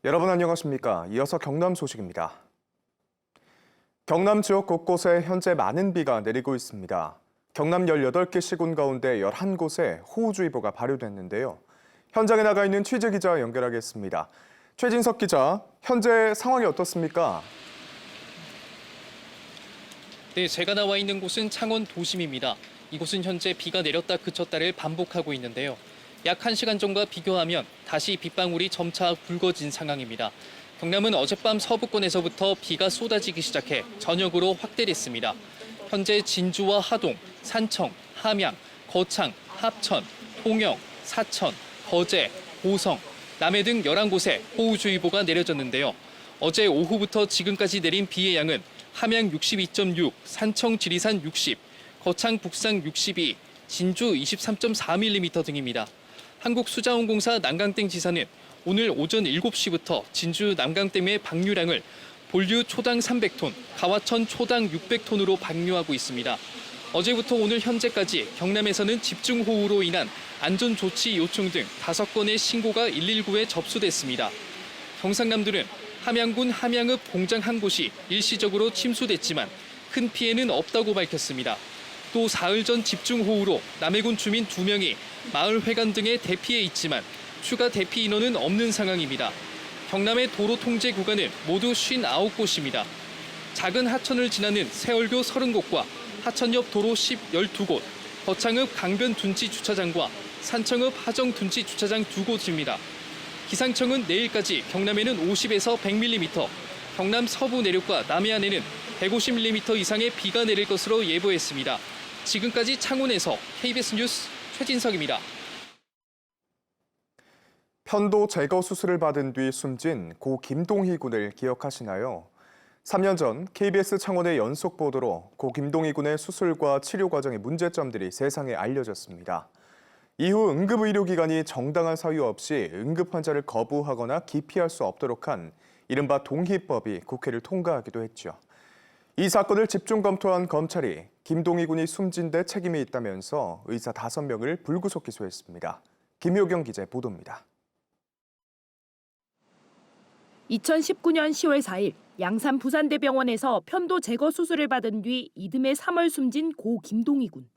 여러분 안녕하십니까? 이어서 경남 소식입니다. 경남 지역 곳곳에 현재 많은 비가 내리고 있습니다. 경남 18개 시군 가운데 11곳에 호우주의보가 발효됐는데요. 현장에 나가 있는 취재 기자 연결하겠습니다. 최진석 기자, 현재 상황이 어떻습니까? 네, 제가 나와 있는 곳은 창원 도심입니다. 이곳은 현재 비가 내렸다 그쳤다를 반복하고 있는데요. 약 1시간 전과 비교하면 다시 빗방울이 점차 굵어진 상황입니다. 경남은 어젯밤 서부권에서부터 비가 쏟아지기 시작해 저녁으로 확대됐습니다. 현재 진주와 하동, 산청, 함양, 거창, 합천, 통영, 사천, 거제, 고성, 남해 등 11곳에 호우주의보가 내려졌는데요. 어제 오후부터 지금까지 내린 비의 양은 함양 62.6, 산청 지리산 60, 거창 북상 62, 진주 23.4mm 등입니다. 한국수자원공사 남강댐 지사는 오늘 오전 7시부터 진주 남강댐의 방류량을 본류 초당 300톤, 가와천 초당 600톤으로 방류하고 있습니다. 어제부터 오늘 현재까지 경남에서는 집중호우로 인한 안전조치 요청 등 5건의 신고가 119에 접수됐습니다. 경상남도는 함양군 함양읍 공장 한 곳이 일시적으로 침수됐지만 큰 피해는 없다고 밝혔습니다. 또 사흘 전 집중호우로 남해군 주민 2명이 마을 회관 등에 대피해 있지만 추가 대피 인원은 없는 상황입니다. 경남의 도로 통제 구간은 모두 59곳입니다. 작은 하천을 지나는 세월교 30곳과 하천 옆 도로 12곳, 거창읍 강변 둔치 주차장과 산청읍 하정 둔치 주차장 2곳입니다. 기상청은 내일까지 경남에는 50에서 100mm, 경남 서부 내륙과 남해안에는 150mm 이상의 비가 내릴 것으로 예보했습니다. 지금까지 창원에서 KBS 뉴스 최진석입니다. 편도 제거 수술을 받은 뒤 숨진 고 김동희 군을 기억하시나요? 3년 전 KBS 창원의 연속 보도로 고 김동희 군의 수술과 치료 과정의 문제점들이 세상에 알려졌습니다. 이후 응급의료기관이 정당한 사유 없이 응급 환자를 거부하거나 기피할 수 없도록 한 이른바 동희법이 국회를 통과하기도 했죠. 이 사건을 집중 검토한 검찰이 김동희 군이 숨진 데 책임이 있다면서 의사 5명을 불구속 기소했습니다. 김효경 기자의 보도입니다. 2019년 10월 4일 양산 부산대병원에서 편도 제거 수술을 받은 뒤 이듬해 3월 숨진 고 김동희 군.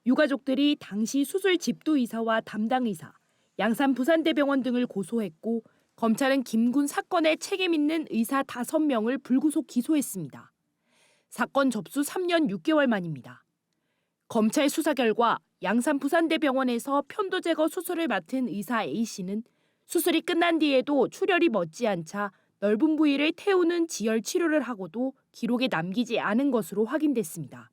유가족들이 당시 수술 집도의사와 담당의사, 양산 부산대병원 등을 고소했고 검찰은 김 군 사건에 책임 있는 의사 5명을 불구속 기소했습니다. 사건 접수 3년 6개월 만입니다. 검찰 수사 결과 양산 부산대병원에서 편도 제거 수술을 맡은 의사 A씨는 수술이 끝난 뒤에도 출혈이 멎지 않자 넓은 부위를 태우는 지혈 치료를 하고도 기록에 남기지 않은 것으로 확인됐습니다.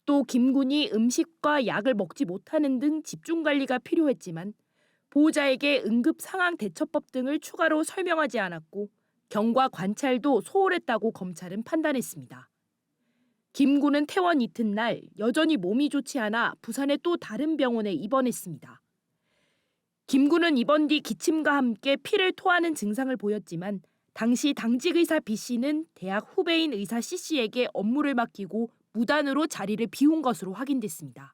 또 김 군이 음식과 약을 먹지 못하는 등 집중 관리가 필요했지만 보호자에게 응급 상황 대처법 등을 추가로 설명하지 않았고 경과 관찰도 소홀했다고 검찰은 판단했습니다. 김 군은 퇴원 이튿날 여전히 몸이 좋지 않아 부산의 또 다른 병원에 입원했습니다. 김 군은 입원 뒤 기침과 함께 피를 토하는 증상을 보였지만 당시 당직 의사 B 씨는 대학 후배인 의사 C 씨에게 업무를 맡기고 무단으로 자리를 비운 것으로 확인됐습니다.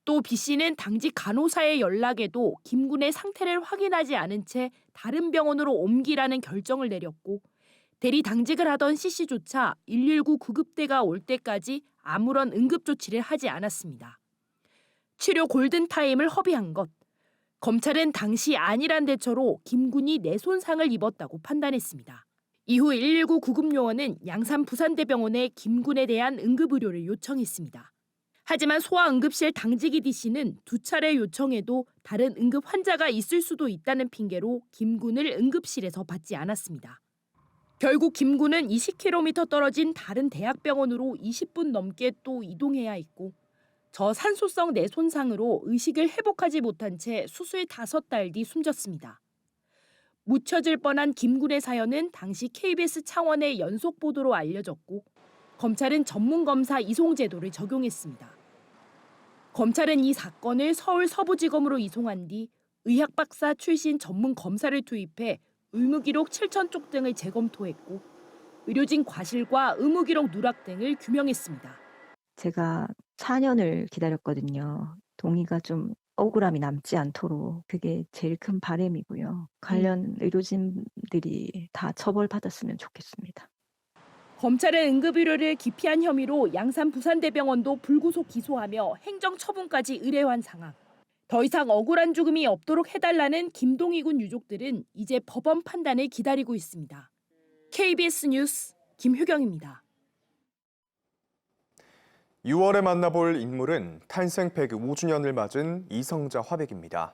또 B 씨는 당직 간호사의 연락에도 김 군의 상태를 확인하지 않은 채 다른 병원으로 옮기라는 결정을 내렸고 대리 당직을 하던 C 씨조차 119 구급대가 올 때까지 아무런 응급 조치를 하지 않았습니다. 치료 골든타임을 허비한 것. 검찰은 당시 안일한 대처로 김 군이 뇌손상을 입었다고 판단했습니다. 이후 119 구급요원은 양산 부산대병원에 김 군에 대한 응급의료를 요청했습니다. 하지만 소아응급실 당직이 D 씨는 2차례 요청해도 다른 응급 환자가 있을 수도 있다는 핑계로 김 군을 응급실에서 받지 않았습니다. 결국 김 군은 20km 떨어진 다른 대학병원으로 20분 넘게 또 이동해야 했고 저산소성 뇌손상으로 의식을 회복하지 못한 채 수술 5달 뒤 숨졌습니다. 묻혀질 뻔한 김 군의 사연은 당시 KBS 창원의 연속 보도로 알려졌고 검찰은 전문검사 이송 제도를 적용했습니다. 검찰은 이 사건을 서울 서부지검으로 이송한 뒤 의학박사 출신 전문검사를 투입해 의무기록 7,000쪽 등을 재검토했고 의료진 과실과 의무기록 누락 등을 규명했습니다. 제가 4년을 기다렸거든요. 동의가 좀 억울함이 남지 않도록 그게 제일 큰 바람이고요. 관련 의료진들이 다 처벌받았으면 좋겠습니다. 검찰은 응급의료를 기피한 혐의로 양산 부산대병원도 불구속 기소하며 행정처분까지 의뢰한 상황. 더 이상 억울한 죽음이 없도록 해달라는 김동희 군 유족들은 이제 법원 판단을 기다리고 있습니다. KBS 뉴스 김효경입니다. 6월에 만나볼 인물은 탄생 105주년을 맞은 이성자 화백입니다.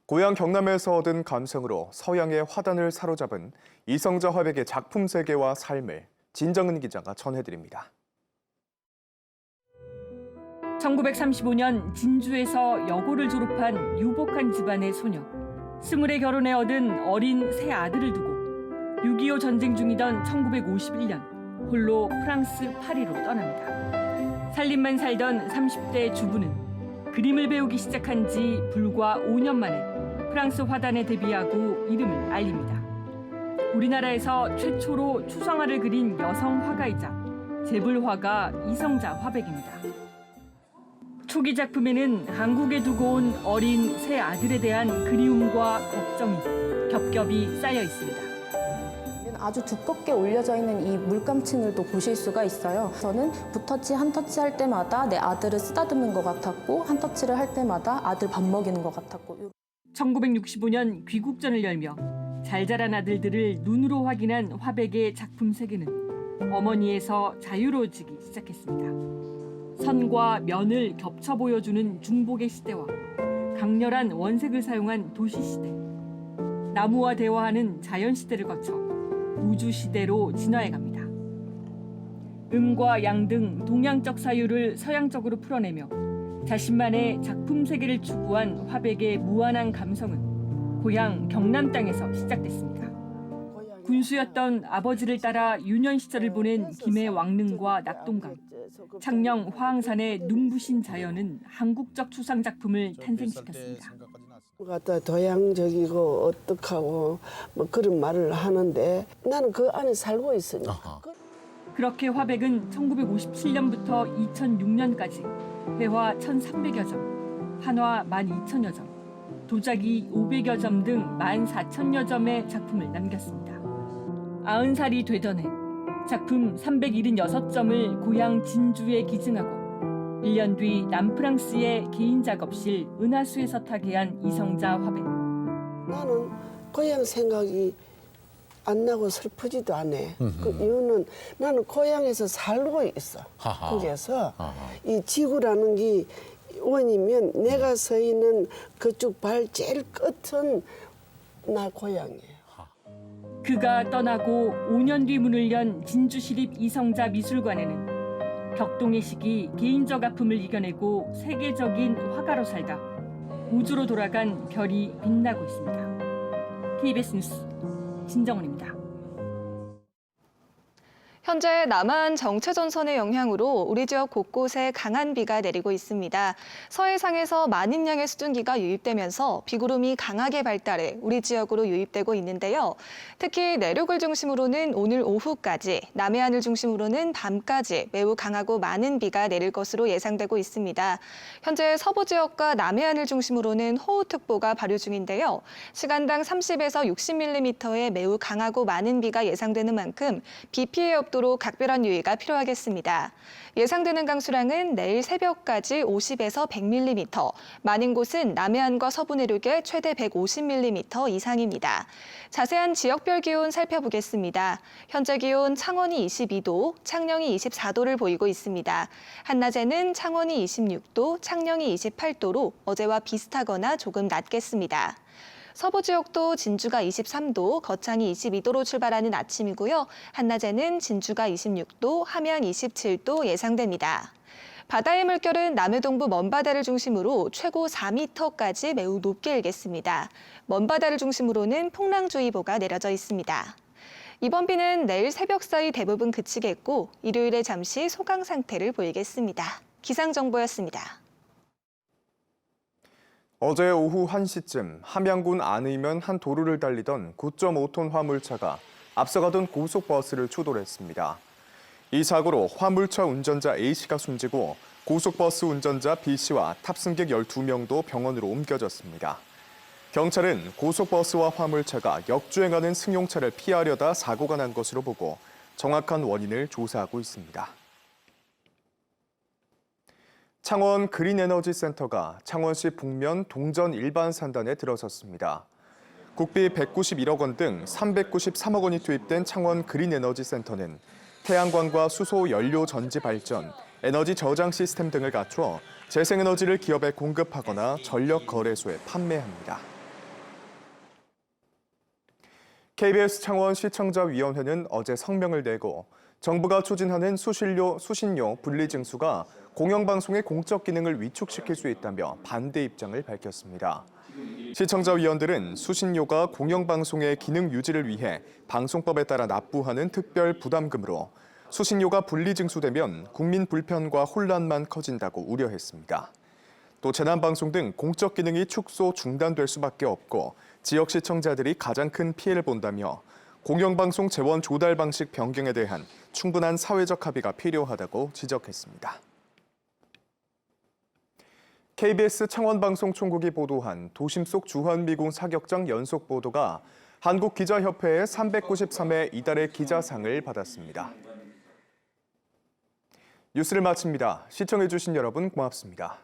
고향 경남에서 얻은 감성으로 서양의 화단을 사로잡은 이성자 화백의 작품 세계와 삶을 진정은 기자가 전해드립니다. 1935년 진주에서 여고를 졸업한 유복한 집안의 소녀. 20에 결혼해 얻은 어린 세 아들을 두고 6.25 전쟁 중이던 1951년 홀로 프랑스 파리로 떠납니다. 살림만 살던 30대 주부는 그림을 배우기 시작한 지 불과 5년 만에 프랑스 화단에 데뷔하고 이름을 알립니다. 우리나라에서 최초로 추상화를 그린 여성 화가이자 재벌화가 이성자 화백입니다. 초기 작품에는 한국에 두고 온 어린 세 아들에 대한 그리움과 걱정이 겹겹이 쌓여 있습니다. 아주 두껍게 올려져 있는 이 물감층을 또 보실 수가 있어요. 저는 붓터치 한 터치 할 때마다 내 아들을 쓰다듬는 것 같았고 한 터치를 할 때마다 아들 밥 먹이는 것 같았고. 1965년 귀국전을 열며 잘 자란 아들들을 눈으로 확인한 화백의 작품 세계는 어머니에서 자유로워지기 시작했습니다. 선과 면을 겹쳐 보여주는 중복의 시대와 강렬한 원색을 사용한 도시 시대, 나무와 대화하는 자연 시대를 거쳐 우주 시대로 진화해갑니다. 음과 양 등 동양적 사유를 서양적으로 풀어내며 자신만의 작품 세계를 추구한 화백의 무한한 감성은 고향 경남 땅에서 시작됐습니다. 군수였던 아버지를 따라 유년 시절을 보낸 김해 왕릉과 낙동강, 창녕 화항산의 눈부신 자연은 한국적 추상 작품을 탄생시켰습니다. 갖다 도양적이고 어떡하고 뭐 그런 말을 하는데 나는 그 안에 살고 있으니까. 그렇게 화백은 1957년부터 2006년까지 회화 1,300여 점, 한화 12,000여 점, 도자기 500여 점 등 14,000여 점의 작품을 남겼습니다. 90살이 되던 해 작품 376점을 고향 진주에 기증하고 1년 뒤 남프랑스의 개인 작업실 은하수에서 타계한 이성자 화백. 나는 고향 생각이 안 나고 슬프지도 않아. 그 이유는 나는 고향에서 살고 있어. 그래서 이 지구라는 게 원이면 내가 서 있는 그쪽 발 제일 끝은 나 고향이에요. 그가 떠나고 5년 뒤 문을 연 진주시립 이성자 미술관에는 격동의 시기 개인적 아픔을 이겨내고 세계적인 화가로 살다 우주로 돌아간 별이 빛나고 있습니다. KBS 뉴스 진정은입니다. 현재 남한 정체전선의 영향으로 우리 지역 곳곳에 강한 비가 내리고 있습니다. 서해상에서 많은 양의 수증기가 유입되면서 비구름이 강하게 발달해 우리 지역으로 유입되고 있는데요. 특히 내륙을 중심으로는 오늘 오후까지, 남해안을 중심으로는 밤까지 매우 강하고 많은 비가 내릴 것으로 예상되고 있습니다. 현재 서부 지역과 남해안을 중심으로는 호우특보가 발효 중인데요. 시간당 30에서 60mm의 매우 강하고 많은 비가 예상되는 만큼 비 피해 없도록 각별한 유의가 필요하겠습니다. 예상되는 강수량은 내일 새벽까지 50에서 100mm, 많은 곳은 남해안과 서부 내륙에 최대 150mm 이상입니다. 자세한 지역별 기온 살펴보겠습니다. 현재 기온 창원이 22도, 창녕이 24도를 보이고 있습니다. 한낮에는 창원이 26도, 창녕이 28도로 어제와 비슷하거나 조금 낮겠습니다. 서부 지역도 진주가 23도, 거창이 22도로 출발하는 아침이고요. 한낮에는 진주가 26도, 함양 27도 예상됩니다. 바다의 물결은 남해동부 먼바다를 중심으로 최고 4m까지 매우 높게 일겠습니다. 먼바다를 중심으로는 풍랑주의보가 내려져 있습니다. 이번 비는 내일 새벽 사이 대부분 그치겠고 일요일에 잠시 소강 상태를 보이겠습니다. 기상정보였습니다. 어제 오후 1시쯤 함양군 안의면 한 도로를 달리던 9.5톤 화물차가 앞서가던 고속버스를 추돌했습니다. 이 사고로 화물차 운전자 A씨가 숨지고 고속버스 운전자 B씨와 탑승객 12명도 병원으로 옮겨졌습니다. 경찰은 고속버스와 화물차가 역주행하는 승용차를 피하려다 사고가 난 것으로 보고 정확한 원인을 조사하고 있습니다. 창원 그린에너지센터가 창원시 북면 동전 일반 산단에 들어섰습니다. 국비 191억 원 등 393억 원이 투입된 창원 그린에너지센터는 태양광과 수소 연료 전지 발전, 에너지 저장 시스템 등을 갖춰 재생에너지를 기업에 공급하거나 전력 거래소에 판매합니다. KBS 창원 시청자위원회는 어제 성명을 내고 정부가 추진하는 수신료 분리징수가 공영방송의 공적 기능을 위축시킬 수 있다며 반대 입장을 밝혔습니다. 시청자위원들은 수신료가 공영방송의 기능 유지를 위해 방송법에 따라 납부하는 특별 부담금으로 수신료가 분리징수되면 국민 불편과 혼란만 커진다고 우려했습니다. 또 재난방송 등 공적 기능이 축소 중단될 수밖에 없고 지역 시청자들이 가장 큰 피해를 본다며 공영방송 재원 조달 방식 변경에 대한 충분한 사회적 합의가 필요하다고 지적했습니다. KBS 창원방송총국이 보도한 도심 속 주한미군 사격장 연속 보도가 한국기자협회의 393회 이달의 기자상을 받았습니다. 뉴스를 마칩니다. 시청해주신 여러분 고맙습니다.